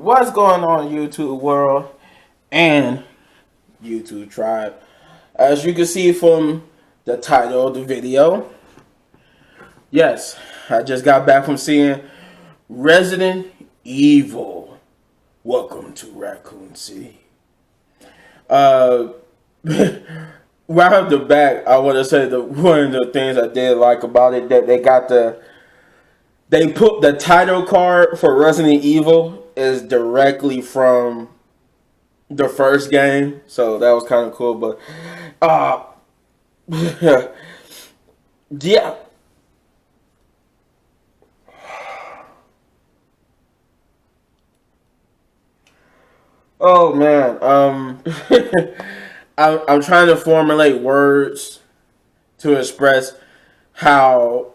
What's going on, YouTube world and YouTube tribe? As you can see from the title of the video, yes, I just got back from seeing Resident Evil. Welcome to Raccoon City. Right off the back, I want to say that one of the things I did like about it that they put the title card for Resident Evil is directly from the first game, so that was kind of cool. But yeah, oh man, I'm trying to formulate words to express how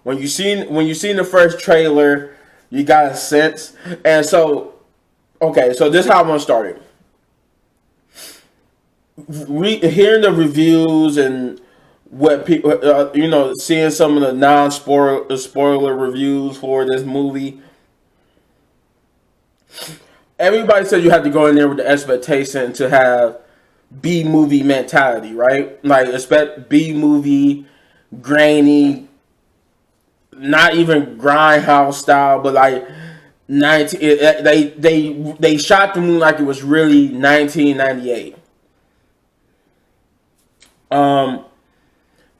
when you seen the first trailer, you got a sense. And so, okay, so this is how I'm gonna start it. Hearing the reviews and what people, seeing some of the non-spoiler reviews for this movie. Everybody said you have to go in there with the expectation to have B movie mentality, right? Like expect B movie, grainy, not even grindhouse style, but like 19. They shot the movie like it was really 1998.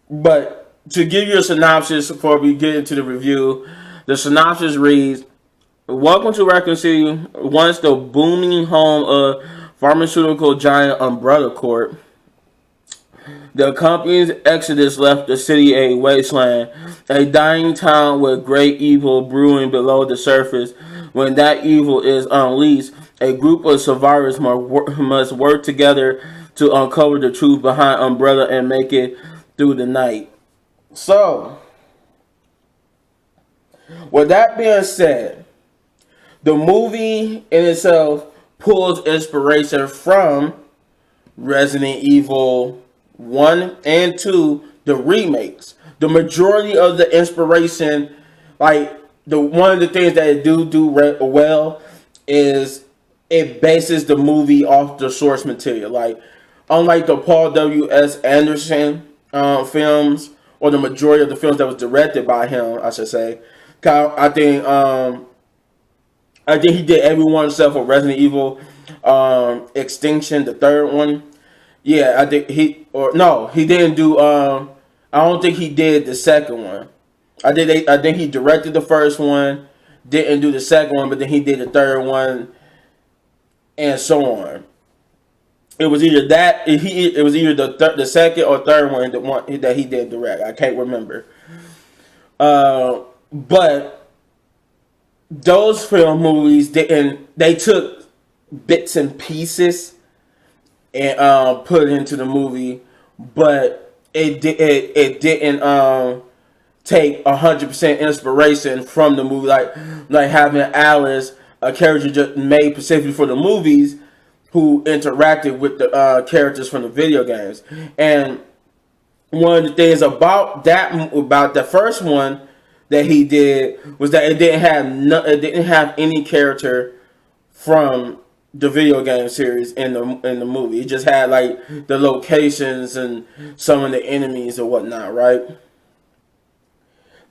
But to give you a synopsis before we get into the review, the synopsis reads: Welcome to Raccoon City, once the booming home of pharmaceutical giant Umbrella Corp. The company's exodus left the city a wasteland, a dying town with great evil brewing below the surface. When that evil is unleashed, a group of survivors must work together to uncover the truth behind Umbrella and make it through the night. So, with that being said, the movie in itself pulls inspiration from Resident Evil 1 and 2, the remakes. The majority of the inspiration, like one of the things that it do well is it bases the movie off the source material. Like unlike the Paul W.S. Anderson films, or the majority of the films that was directed by him, I should say. I think he did every one except for Resident Evil Extinction, the third one. Yeah, I think he didn't do. I don't think he did the second one. I think he directed the first one, didn't do the second one, but then he did the third one, and so on. It was either that it was either the second or third one that he did direct. I can't remember. But those film movies they took bits and pieces and put it into the movie, but it didn't take 100% inspiration from the movie, like having Alice, a character just made specifically for the movies, who interacted with the characters from the video games. And one of the things about the first one that he did was that it didn't have any character from the video game series in the movie. It just had like the locations and some of the enemies or whatnot, right?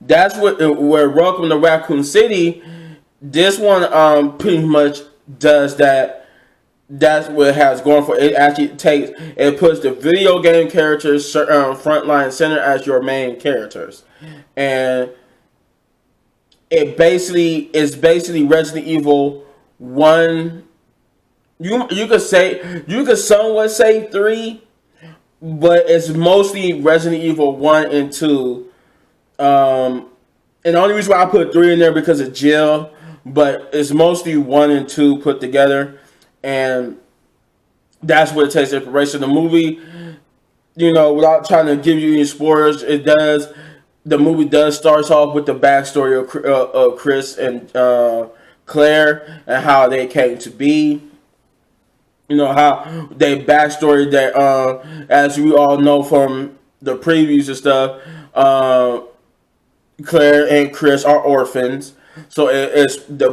That's where Welcome to Raccoon City. This one pretty much does that. That's what it has going for it. Actually puts the video game characters front line center as your main characters, and is basically Resident Evil 1. You could somewhat say 3, but it's mostly Resident Evil 1 and 2. And the only reason why I put 3 in there because of Jill, but it's mostly 1 and 2 put together, and that's what it takes inspiration. The movie, without trying to give you any spoilers, the movie does starts off with the backstory of Chris and Claire and how they came to be. How they backstory that, as we all know from the previews and stuff, Claire and Chris are orphans. So it's the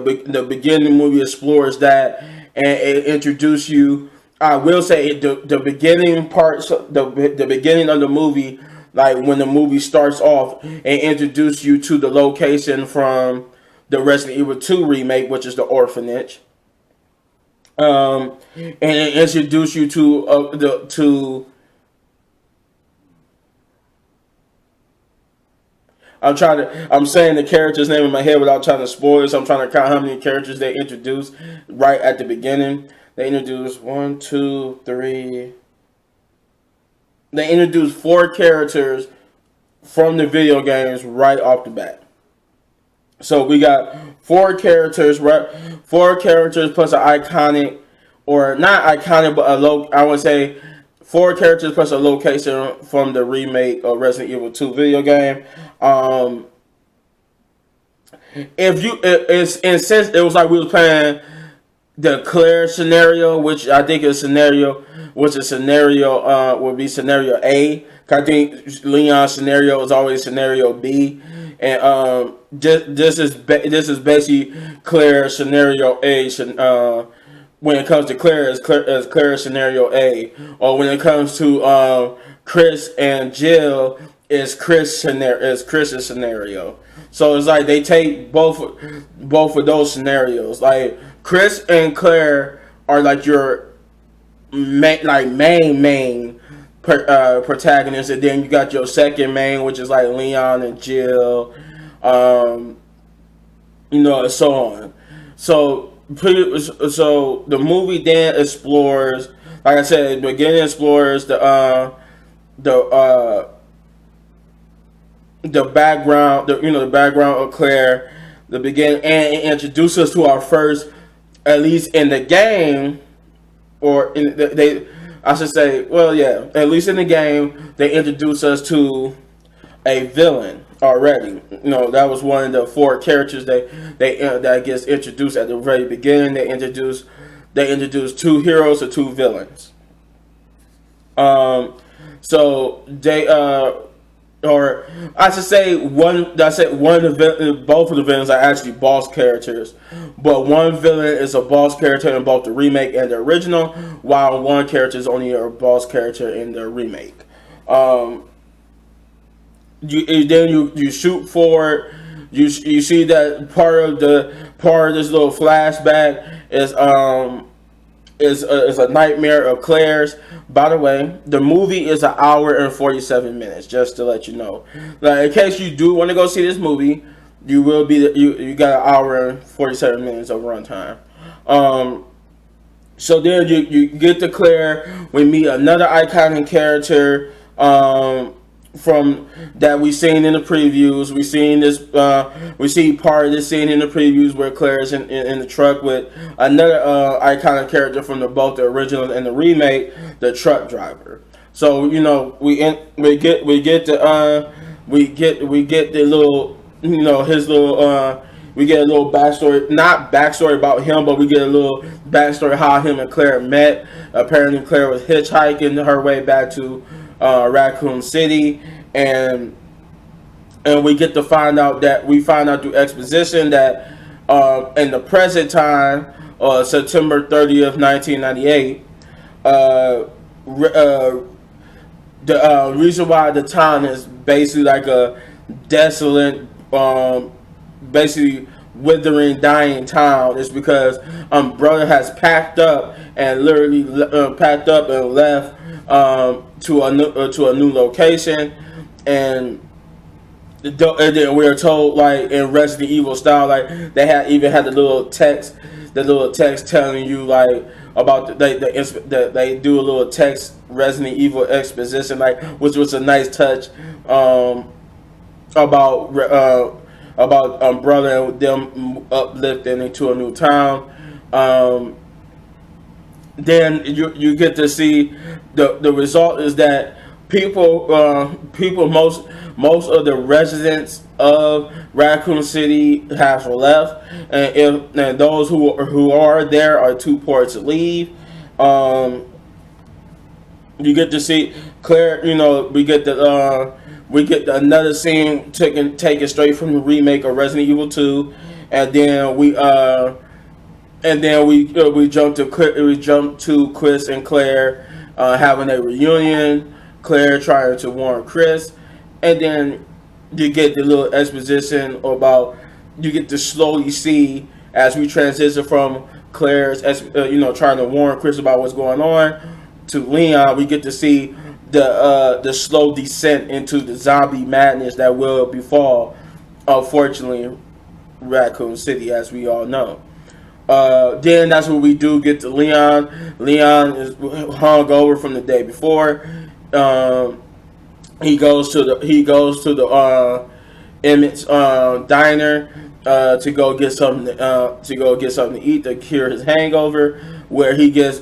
beginning movie explores that, and it introduces you. I will say the beginning parts, the beginning of the movie, like when the movie starts off, and introduce you to the location from the Resident Evil 2 remake, which is the orphanage. And it introduce you to the to I'm saying the character's name in my head without trying to spoil it. So I'm trying to count how many characters they introduced right at the beginning. They introduced one, two, three. They introduced 4 characters from the video games right off the bat. So we got 4 characters, right? 4 characters plus an iconic, or not iconic, but I would say 4 characters plus a location from the remake of Resident Evil 2 video game. It's in sense, it was like we were playing the Claire scenario, which I think is scenario, would be scenario A. I think Leon's scenario is always scenario B, and this is basically Claire's scenario A. When it comes to Claire, is Claire's scenario A, or when it comes to Chris and Jill, is Chris's scenario. So it's like they take both of those scenarios. Like Chris and Claire are like your main protagonists, and then you got your second main, which is like Leon and Jill, and so on. So the movie then explores, like I said, the beginning explores the background, the background of Claire, the beginning, and it introduces us to our first, at least in the game, or I should say, well, yeah, at least in the game, they introduce us to a villain already. That was one of the 4 characters that gets introduced at the very beginning. They introduce 2 heroes or 2 villains. So they or I should say one. I said one of the both of the villains are actually boss characters, but one villain is a boss character in both the remake and the original, while one character is only a boss character in the remake. You shoot forward. You see that part of this little flashback is a nightmare of Claire's. By the way, the movie is an hour and 47 minutes. Just to let you know, like in case you do want to go see this movie, you got an hour and 47 minutes of runtime. So then you get to Claire. We meet another iconic character from that we seen in the previews. We see part of this scene in the previews where Claire's in the truck with another iconic character from both the original and the remake, the truck driver. So we get the little his little we get a little backstory, not backstory about him, but we get a little backstory how him and Claire met. Apparently Claire was hitchhiking her way back to Raccoon City, and we get to find out through exposition that in the present time, September 30th, 1998, the reason why the town is basically like a desolate, basically withering, dying town is because brother has packed up and literally left to a new location, and then we are told, like in Resident Evil style, like they had the little text telling you like about they do a little text Resident Evil exposition, like which was a nice touch about brother and them uplifting into a new town. Then you get to see the result is that people most of the residents of Raccoon City have left, and those who are there are too poor to leave. You get to see Claire. We get another scene taken straight from the remake of Resident Evil 2, and then we jump to Chris and Claire having a reunion. Claire trying to warn Chris, and then you get the little exposition about, you get to slowly see as we transition from Claire's trying to warn Chris about what's going on to Leon. We get to see the slow descent into the zombie madness that will befall, unfortunately, Raccoon City, as we all know. Then that's where we do get to Leon. Leon is hung over from the day before. He goes to the Emmett's diner to go get something to eat to cure his hangover. Where he gets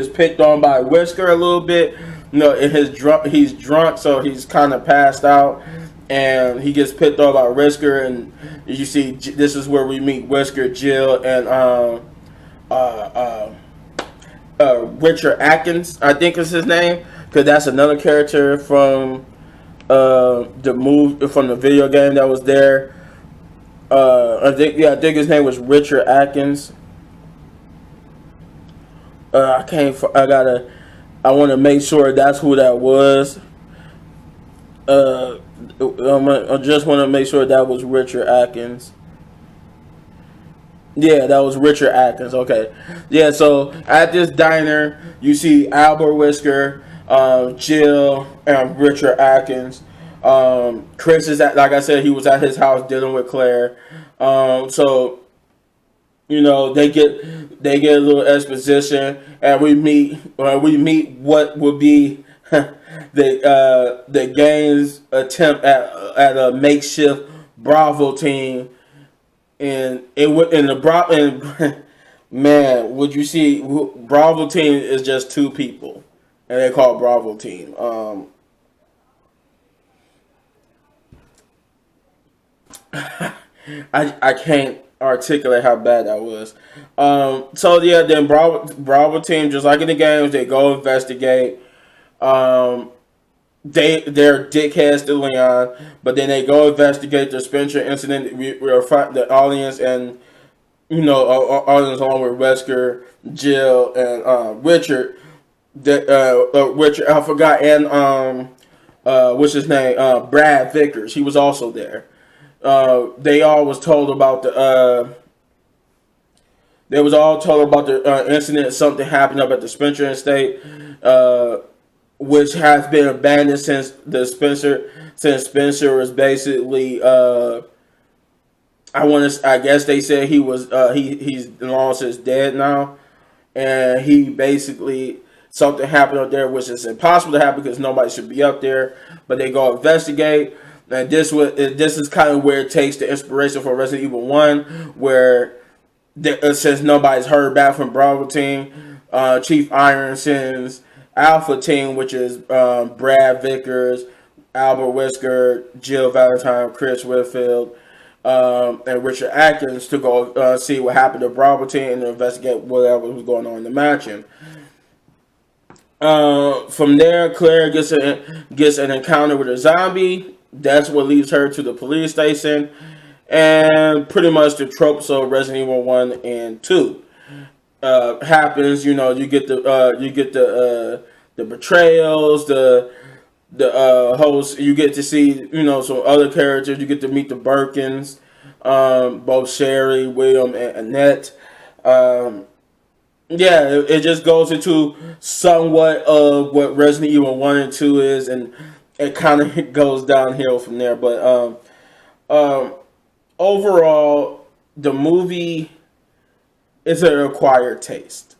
picked on by Whisker a little bit. He's drunk, so he's kind of passed out, and he gets picked on by Whisker. And you see, this is where we meet Whisker, Jill, and Richard Atkins, I think is his name, because that's another character from the video game that was there. I think his name was Richard Atkins. I want to make sure that's who that was. I just want to make sure that was Richard Atkins. Yeah, that was Richard Atkins. Okay. Yeah, so at this diner, you see Albert Whisker, Jill, and Richard Atkins. Chris is like I said, he was at his house dealing with Claire. So they get a little exposition, and we meet what would be the gang's attempt at a makeshift Bravo team, and man, would you see, Bravo team is just two people, and they call it Bravo team. I can't articulate how bad that was. So yeah, then Bravo team, just like in the games, they go investigate. They're dickheads to Leon, but then they go investigate the Spencer incident. We'll find the audience, and audience along with Wesker, Jill, and Richard. Richard, I forgot, and what's his name? Brad Vickers. He was also there. They all was told about the incident. Something happened up at the Spencer estate, which has been abandoned since Spencer was basically. I guess they said he was. He's long since dead now, and he basically, something happened up there, which is impossible to happen because nobody should be up there. But they go investigate. And this is kind of where it takes the inspiration for Resident Evil 1, where since nobody's heard back from Bravo team, Chief Iron sends Alpha team, which is Brad Vickers, Albert Whisker, Jill Valentine, Chris Whitfield, and Richard Atkins to go see what happened to Bravo team and investigate whatever was going on in the mansion. From there, Claire gets an encounter with a zombie. That's what leads her to the police station, and pretty much the tropes of Resident Evil 1 and 2 happens. You get the betrayals, the host. You get to see some other characters. You get to meet the Birkins, both Sherry, William, and Annette. It just goes into somewhat of what Resident Evil 1 and 2 is, and it kind of goes downhill from there. But overall, the movie is an acquired taste.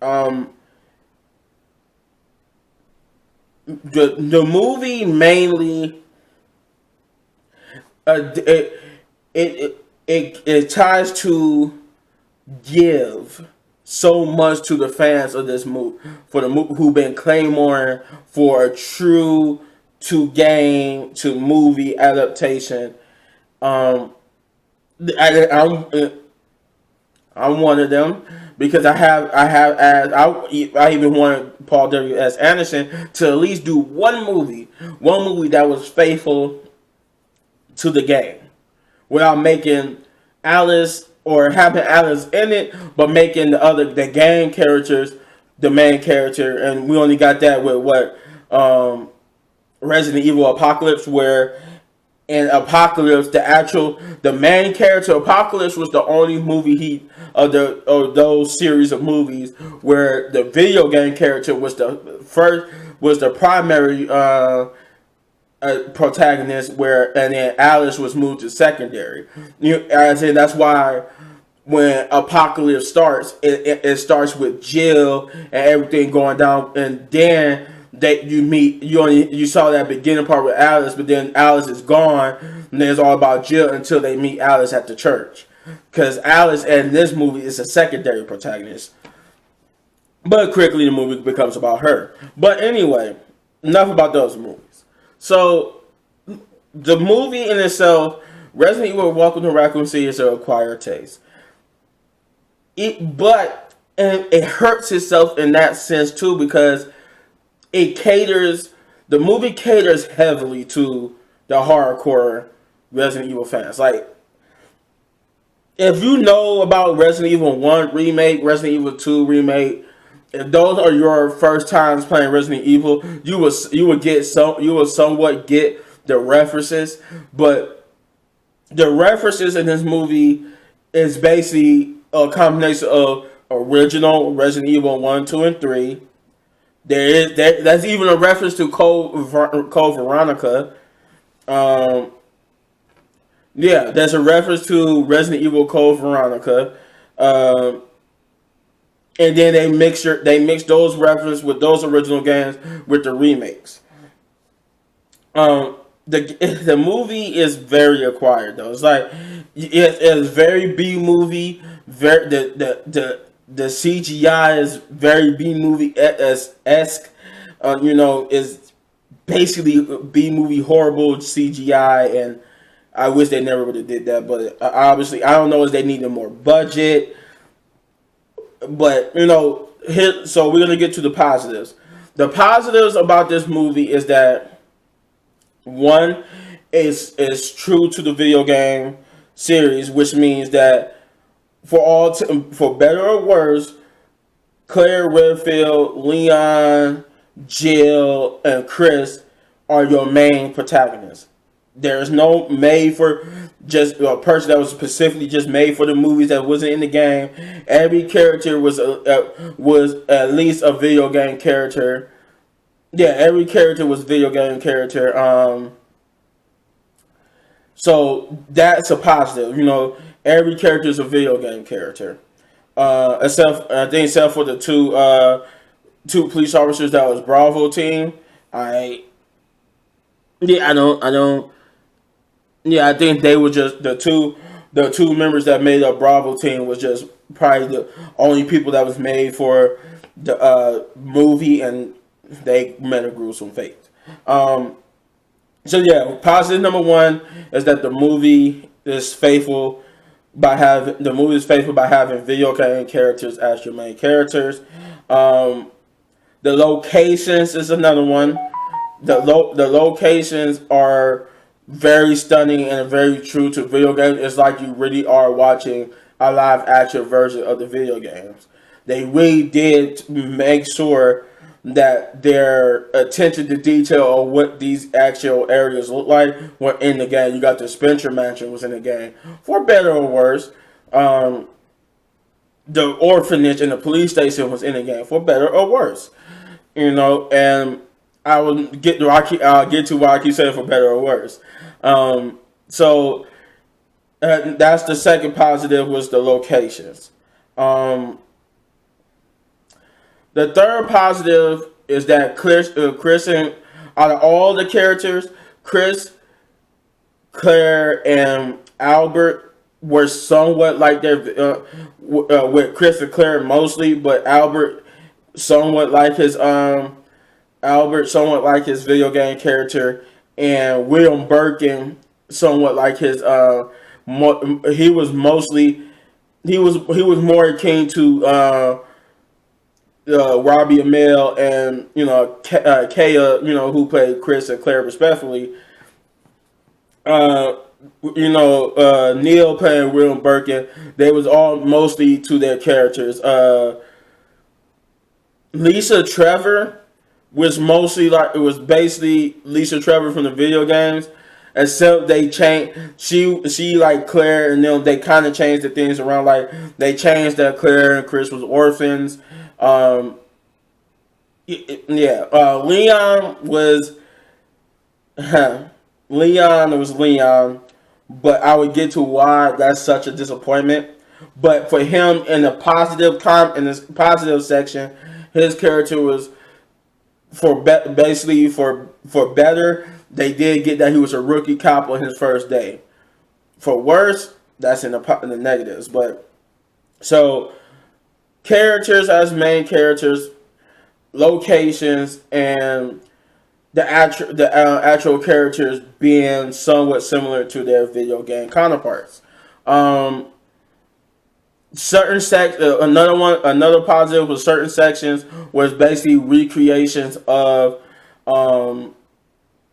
The movie mainly it tries to give so much to the fans of this movie, for the movie who've been clamoring for a true to game to movie adaptation. I'm one of them because I even wanted Paul W.S. Anderson to at least do one movie that was faithful to the game, without making Alice or having Alice in it, but making the game characters the main character. And we only got that with Resident Evil Apocalypse, where in Apocalypse, the main character Apocalypse was the only movie of those series of movies where the video game character was the primary protagonist, and then Alice was moved to secondary. That's why when Apocalypse starts, it starts with Jill and everything going down, and then that you saw that beginning part with Alice, but then Alice is gone, and then it's all about Jill until they meet Alice at the church, because Alice in this movie is a secondary protagonist, but quickly the movie becomes about her. But anyway, enough about those movies. So the movie in itself, Resident Evil Welcome to Raccoon City, is an acquired taste. But it hurts itself in that sense too, because the movie caters heavily to the hardcore Resident Evil fans. Like, if you know about Resident Evil 1 remake, Resident Evil 2 remake, if those are your first times playing Resident Evil, you will somewhat get the references. But the references in this movie is basically a combination of original Resident Evil 1, 2, and 3. That's even a reference to Code Veronica. There's a reference to Resident Evil Code Veronica. And then they mix those references with those original games with the remakes. The movie is very acquired though. It's like it's very B movie. The CGI is very B movie esque. Is basically B movie horrible CGI, and I wish they never would have did that. But obviously, I don't know if they needed more budget. But so we're gonna get to the positives. The positives about this movie is that one is true to the video game series, which means that for better or worse, Claire Redfield, Leon, Jill, and Chris are your main protagonists. There's no made for just a person that was specifically just made for the movies that wasn't in the game. Every character was at least a video game character. Yeah, every character was a video game character. So that's a positive. Every character is a video game character. Except for the two police officers that was Bravo team. I think they were just the two members that made up Bravo team was just probably the only people that was made for the movie, and they met a gruesome fate. Positive number one is that the movie is faithful by having video game characters as your main characters. The locations is another one. The locations are very stunning and very true to video games. It's like you really are watching a live action version of the video games. They really did make sure that their attention to detail of what these actual areas look like were in the game. You got the Spencer Mansion was in the game, for better or worse. The orphanage and the police station was in the game, for better or worse. And I'll get to why I keep saying for better or worse. So that's the second positive, was the locations. The third positive is that Chris and out of all the characters, Chris, Claire, and Albert were somewhat like their with Chris and Claire mostly, but Albert somewhat like his video game character, and William Birkin somewhat like his he was mostly he was more akin to Robbie Amell and Kaya, who played Chris and Claire respectively. Neil playing William Birkin. They was all mostly to their characters. Lisa Trevor was mostly like, it was basically Lisa Trevor from the video games, except they changed. She like Claire and them. They kind of changed the things around. Like they changed that Claire and Chris was orphans. Yeah. Leon was Leon was Leon, but I would get to why that's such a disappointment. But for him in the in this positive section, his character was basically for better. They did get that he was a rookie cop on his first day. For worse, that's in the negatives. But so characters as main characters, locations, and the actual characters being somewhat similar to their video game counterparts. Another positive was certain sections was basically recreations of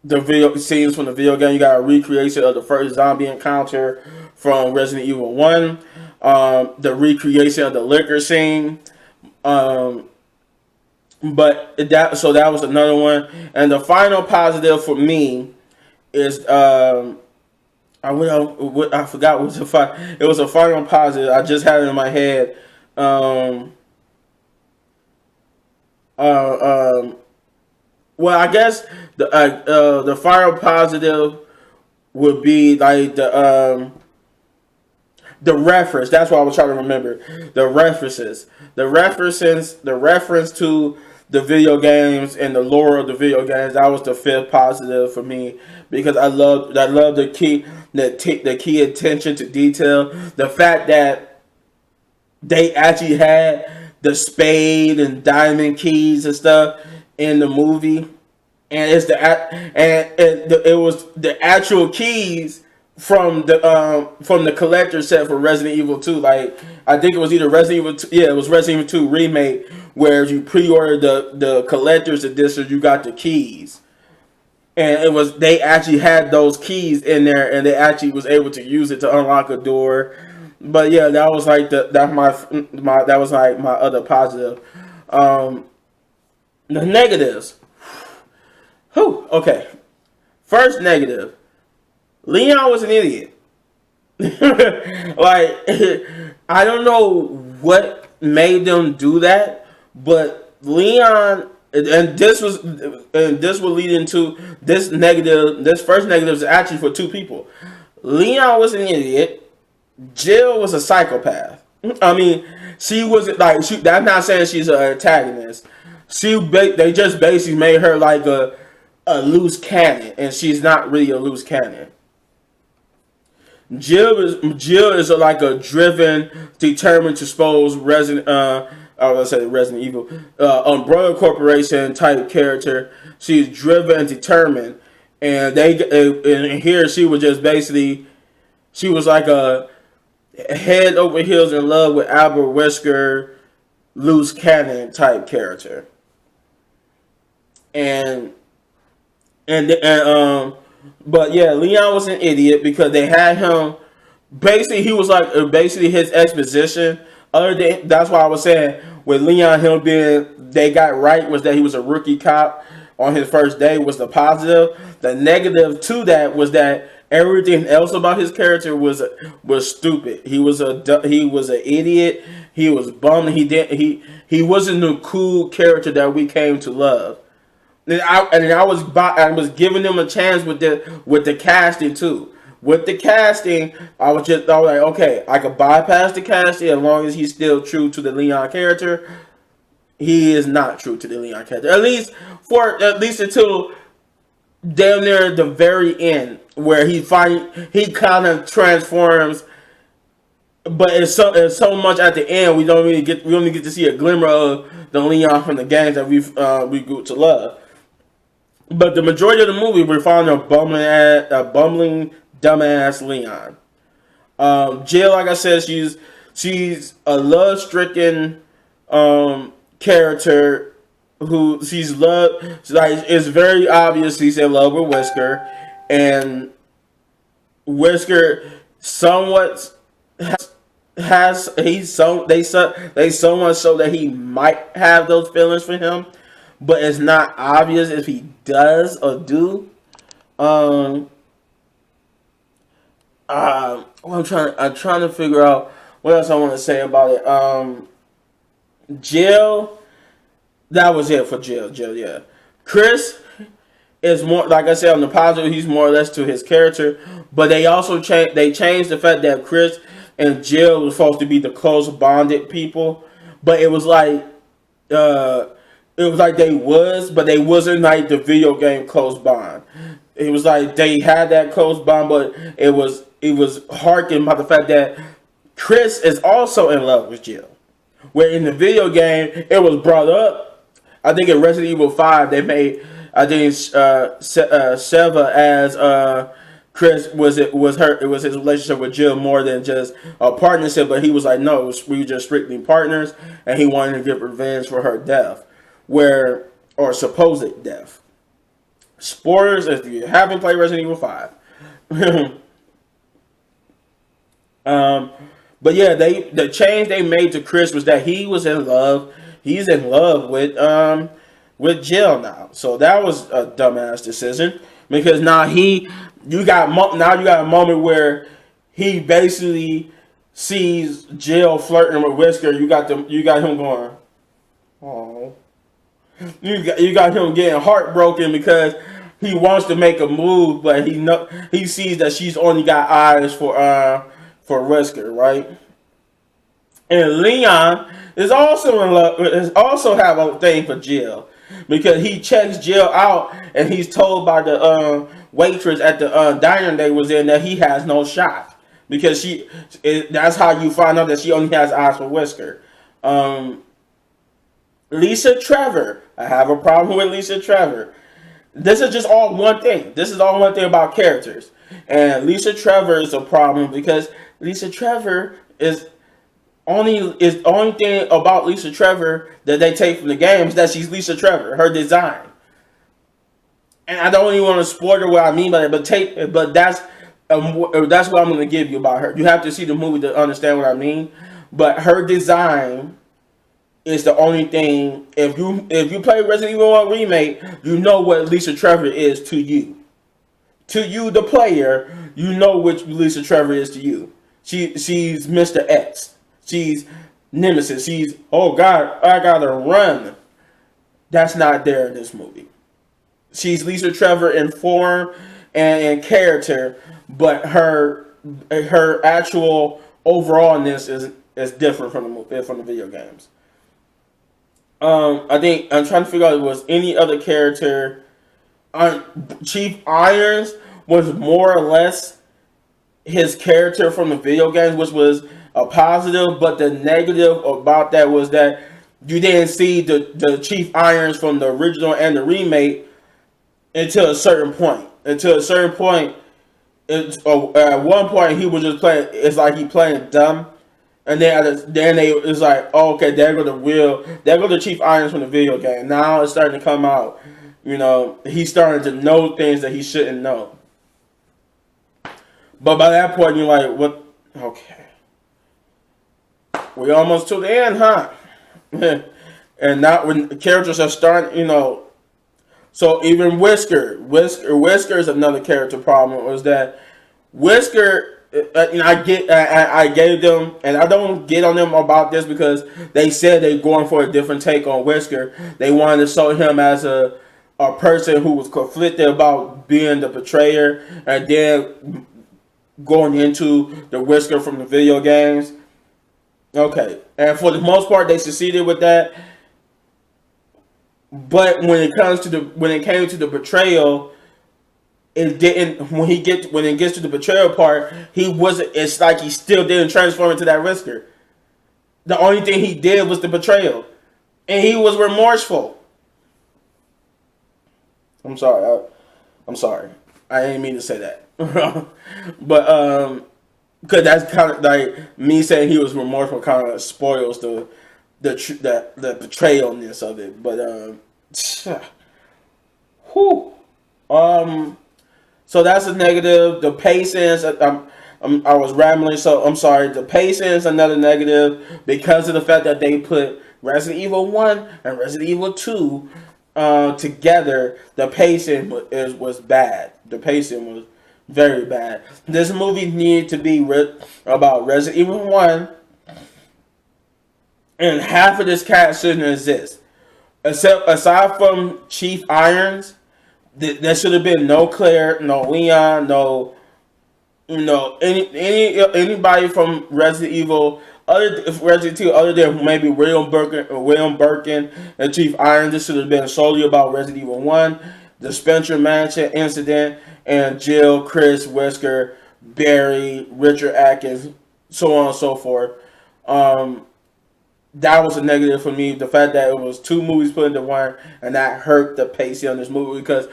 the video scenes from the video game. You got a recreation of the first zombie encounter from Resident Evil 1, the recreation of the liquor scene. But that was another one. And the final positive for me is I forgot what was the final. It was a final positive. I just had it in my head. Well, I guess the final positive would be like the reference. That's what I was trying to remember. The references. The reference to the video games and the lore of the video games. That was the fifth positive for me, because I love the key attention to detail. The fact that they actually had the spade and diamond keys and stuff in the movie, and it was the actual keys from the collector set for Resident Evil 2. Like, I think it was either Resident Evil 2, it was Resident Evil 2 remake, where you pre-ordered the collector's edition, you got the keys. And they actually had those keys in there, and they actually was able to use it to unlock a door. But yeah, that was like my other positive. The negatives. Whew, okay. First negative. Leon was an idiot. Like, I don't know what made them do that, but Leon, and this will lead into this negative. This first negative is actually for two people. Leon was an idiot. Jill was a psychopath. I mean, she wasn't like that's not saying she's an antagonist. They just basically made her like a loose cannon, and she's not really a loose cannon. Jill is like a driven, determined to expose Resident Evil, Umbrella Corporation type character. She's driven and determined, and here she was just basically, she was like a head over heels in love with Albert Wesker, loose cannon type character, but yeah, Leon was an idiot because they had him. Basically, he was like basically his exposition. That's why I was saying with Leon, they got right was that he was a rookie cop on his first day was the positive. The negative to that was that everything else about his character was stupid. He was an idiot. He was bummed. He wasn't the cool character that we came to love. I was giving them a chance with the casting too. With the casting, I was like, okay, I could bypass the casting as long as he's still true to the Leon character. He is not true to the Leon character, at least until damn near the very end, where he kind of transforms. But it's so much at the end we only get to see a glimmer of the Leon from the games that we grew to love. But the majority of the movie, we're following a bumbling dumbass Leon. Jill, like I said, she's she's a love-stricken character who she's love. Like it's very obvious she's in love with Whisker, and Whisker somewhat has he's so they somewhat show that he might have those feelings for him, but it's not obvious if he does or do. Um, well, I'm trying to figure out what else I want to say about it. Jill, that was it for Jill. Jill, yeah. Chris is more, like I said, on the positive. He's more or less to his character, but they also changed the fact that Chris and Jill were supposed to be the close bonded people, but it was like but they wasn't like the video game close bond. It was like they had that close bond, but it was harkened by the fact that Chris is also in love with Jill. Where in the video game, it was brought up. I think in Resident Evil 5, they made, I think Seva as Chris it was his relationship with Jill more than just a partnership, but he was like, no, we were just strictly partners, and he wanted to get revenge for her death, or supposed death. Spoilers if you haven't played Resident Evil 5. But yeah, the change they made to Chris was that he was in love. He's in love with Jill now. So that was a dumbass decision because now you got a moment where he basically sees Jill flirting with Whisker. You got him going, oh. You got him getting heartbroken because he wants to make a move, but he sees that she's only got eyes for Whisker, right? And Leon is also in love. Is also have a thing for Jill because he checks Jill out, and he's told by the waitress at the diner they was in that he has no shot because that's how you find out that she only has eyes for Whisker. Lisa Trevor. I have a problem with Lisa Trevor. This is just all one thing. This is all one thing about characters. And Lisa Trevor is a problem because Lisa Trevor is the only thing about Lisa Trevor that they take from the game is that she's Lisa Trevor, her design. And I don't even want to spoil what I mean by that, but that's what I'm going to give you about her. You have to see the movie to understand what I mean. But her design is the only thing. If you play Resident Evil 1 Remake, you know what Lisa Trevor is to you. To you, the player, you know which Lisa Trevor is to you. She's Mr. X. She's Nemesis. She's, oh God, I gotta run. That's not there in this movie. She's Lisa Trevor in form and in character, but her actual overallness is different from the video games. I think I'm trying to figure out if there was any other character. Chief Irons was more or less his character from the video games, which was a positive, but the negative about that was that you didn't see the Chief Irons from the original and the remake until a certain point. At one point he was just playing. It's like he playing dumb. And then it's like, oh, okay, there go the Chief Irons from the video game. Now it's starting to come out. You know, he's starting to know things that he shouldn't know. But by that point, you're like, what? Okay. We're almost to the end, huh? And now when the characters are starting, so even Whisker is another character problem. Was that Whisker? I gave them, and I don't get on them about this because they said they're going for a different take on Whisker. They wanted to show him as a person who was conflicted about being the betrayer, and then going into the Whisker from the video games. Okay, and for the most part, they succeeded with that. But when it came to the betrayal, it didn't. When it gets to the betrayal part, he wasn't. It's like he still didn't transform into that Whisker. The only thing he did was the betrayal, and he was remorseful. I'm sorry. I didn't mean to say that. But because that's kind of like me saying he was remorseful. Kind of spoils the betrayalness of it. But whew. So that's a negative. The pacing, I was rambling, so I'm sorry. The pacing is another negative because of the fact that they put Resident Evil 1 and Resident Evil 2 together. The pacing was bad. The pacing was very bad. This movie needed to be about Resident Evil 1, and half of this cast shouldn't exist. Aside from Chief Irons, there should have been no Claire, no Leon, no anybody from Resident Evil Resident Evil other than maybe William Birkin and Chief Irons. This should have been solely about Resident Evil 1, the Spencer Mansion incident, and Jill, Chris, Wesker, Barry, Richard Atkins, so on and so forth. That was a negative for me. The fact that it was two movies put into one, and that hurt the pacing on this movie because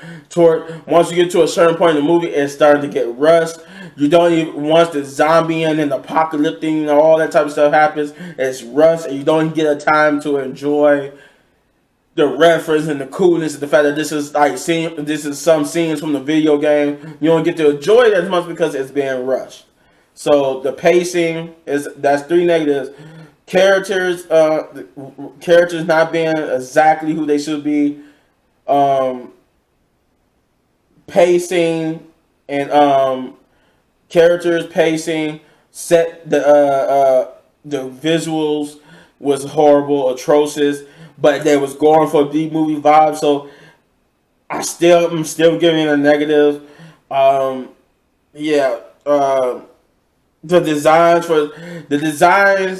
once you get to a certain point in the movie, it's starting to get rushed. You don't even, once the zombie and the apocalyptic and all that type of stuff happens, it's rushed, and you don't even get a time to enjoy the reference and the coolness of the fact that this is some scenes from the video game. You don't get to enjoy it as much because it's being rushed. So the pacing that's three negatives. Characters not being exactly who they should be. Pacing and characters pacing. The visuals was horrible, atrocious, but they was going for a B-movie vibe. So I'm still giving it a negative. The designs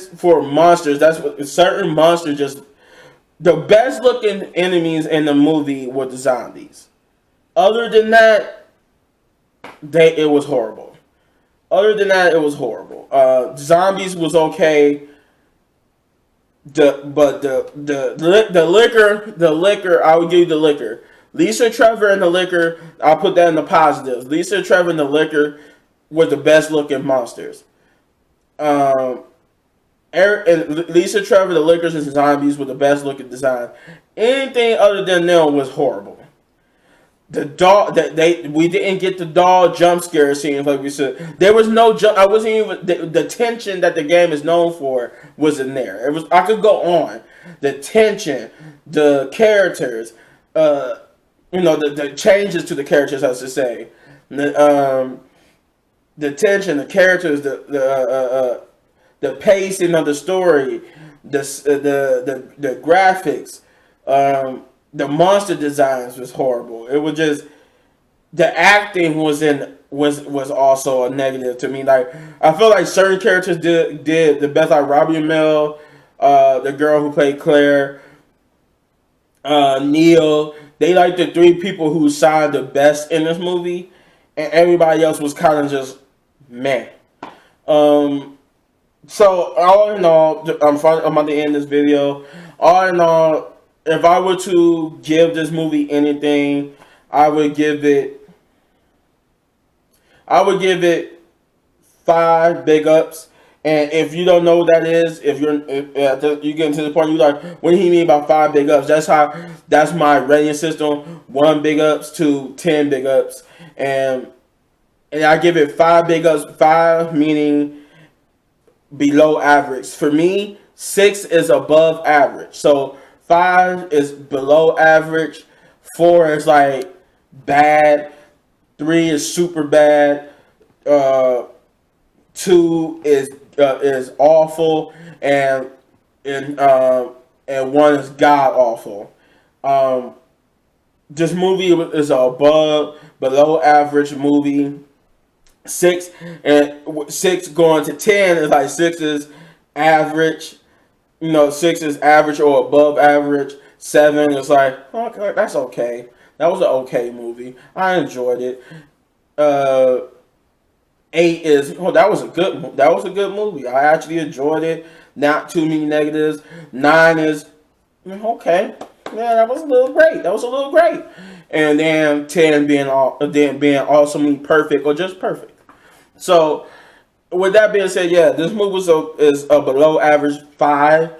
for monsters. That's what certain monsters just. The best looking enemies in the movie were the zombies. Other than that, it was horrible. Zombies was okay. The liquor, I would give you the liquor. Lisa, Trevor, and the liquor, I'll put that in the positives. Lisa, Trevor, and the liquor were the best looking monsters. Eric and Lisa, Trevor, the liquors, and the zombies were the best looking design. Anything other than them was horrible. The dog we didn't get the dog jump scare scenes like we should. There was no jump. I wasn't even the tension that the game is known for wasn't there. I could go on. The tension, the characters, the changes to the characters, I should say. The tension, the characters, the pacing of the story, the graphics, the monster designs was horrible. It was just the acting was also a negative to me. Like I feel like certain characters did the best. Like Robbie Amell, the girl who played Claire, Neil. They like the three people who signed the best in this movie, and everybody else was kind of just meh. So all in all, I'm about to end this video. All in all, if I were to give this movie anything, I would give it 5 big ups. And if you don't know what that is, if you get to the point you're like, what do you mean by 5 big ups? That's my rating system. 1 big ups to 10 big ups, and I give it 5 big ups. 5 meaning below average. For me, 6 is above average. So 5 is below average. 4 is like bad. 3 is super bad. 2 is awful, and 1 is god awful. This movie is a below average movie. 6 going to 10 is like 6 is average. 6 is average or above average. 7 is like, okay, that's okay. That was an okay movie. I enjoyed it. 8 is that was a good movie. I actually enjoyed it. Not too many negatives. 9 is okay. Yeah, that was a little great. And then 10 being awesomely perfect or just perfect. So with that being said, yeah, this movie is a below average 5.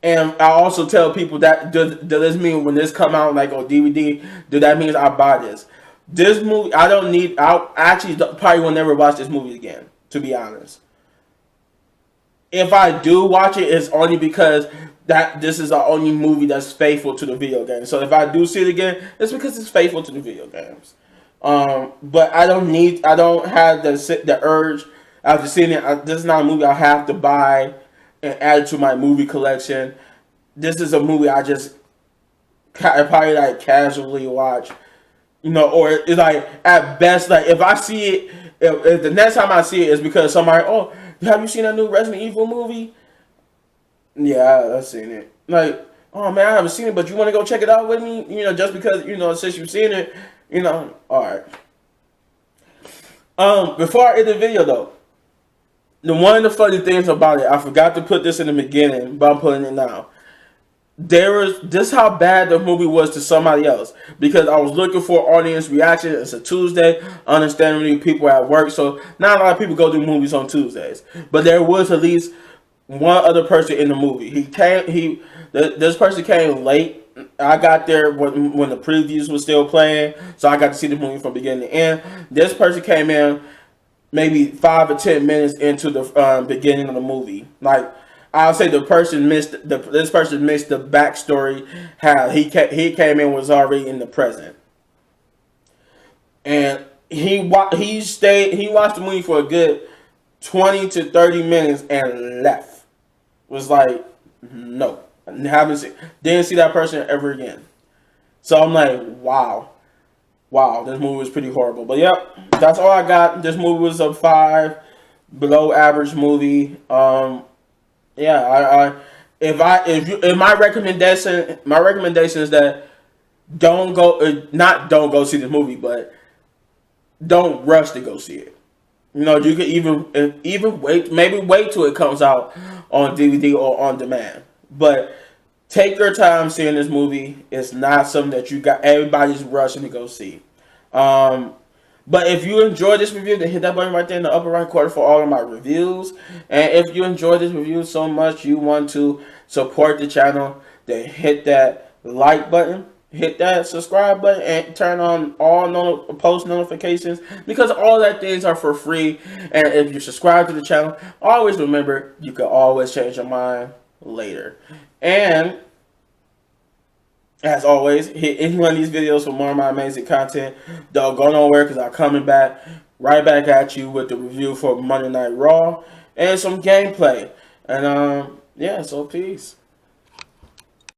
And I also tell people that does this mean when this come out like on DVD, do that means I buy this? This movie, I don't need. I actually probably will never watch this movie again. To be honest, if I do watch it, it's only because that this is the only movie that's faithful to the video game. So if I do see it again, it's because it's faithful to the video games. But I don't need. I don't have the urge after seeing it. This is not a movie I have to buy and add it to my movie collection. This is a movie I just probably like casually watch, or it's like at best, like if I see it, if the next time I see it is because somebody, oh, have you seen that new Resident Evil movie? Yeah, I've seen it. Like, oh man, I haven't seen it, but you want to go check it out with me? Just because since you've seen it, all right. Before I end the video though. One of the funny things about it, I forgot to put this in the beginning, but I'm putting it now. This how bad the movie was to somebody else, because I was looking for audience reaction. It's a Tuesday, understandably people at work, so not a lot of people go do movies on Tuesdays. But there was at least one other person in the movie. This person came late. I got there when the previews were still playing, so I got to see the movie from beginning to end. This person came in maybe 5 or 10 minutes into the beginning of the movie. Like, I'll say this person missed the backstory. How he came in was already in the present, and he watched the movie for a good 20 to 30 minutes and left. Was like, no, didn't see that person ever again. So I'm like, wow, this movie was pretty horrible. But yep, that's all I got. This movie was a 5, below average movie. Yeah, my recommendation is that don't go see this movie, but don't rush to go see it. You can even wait till it comes out on DVD or on demand. But take your time seeing this movie. It's not something that everybody's rushing to go see. But if you enjoyed this review, then hit that button right there in the upper right corner for all of my reviews. And if you enjoyed this review so much you want to support the channel, then hit that like button, hit that subscribe button, and turn on all post notifications, because all that things are for free. And if you subscribe to the channel, always remember you can always change your mind later. And as always, hit any one of these videos for more of my amazing content. Don't go nowhere, because I'm coming right back at you with the review for Monday Night Raw and some gameplay. And yeah, so peace.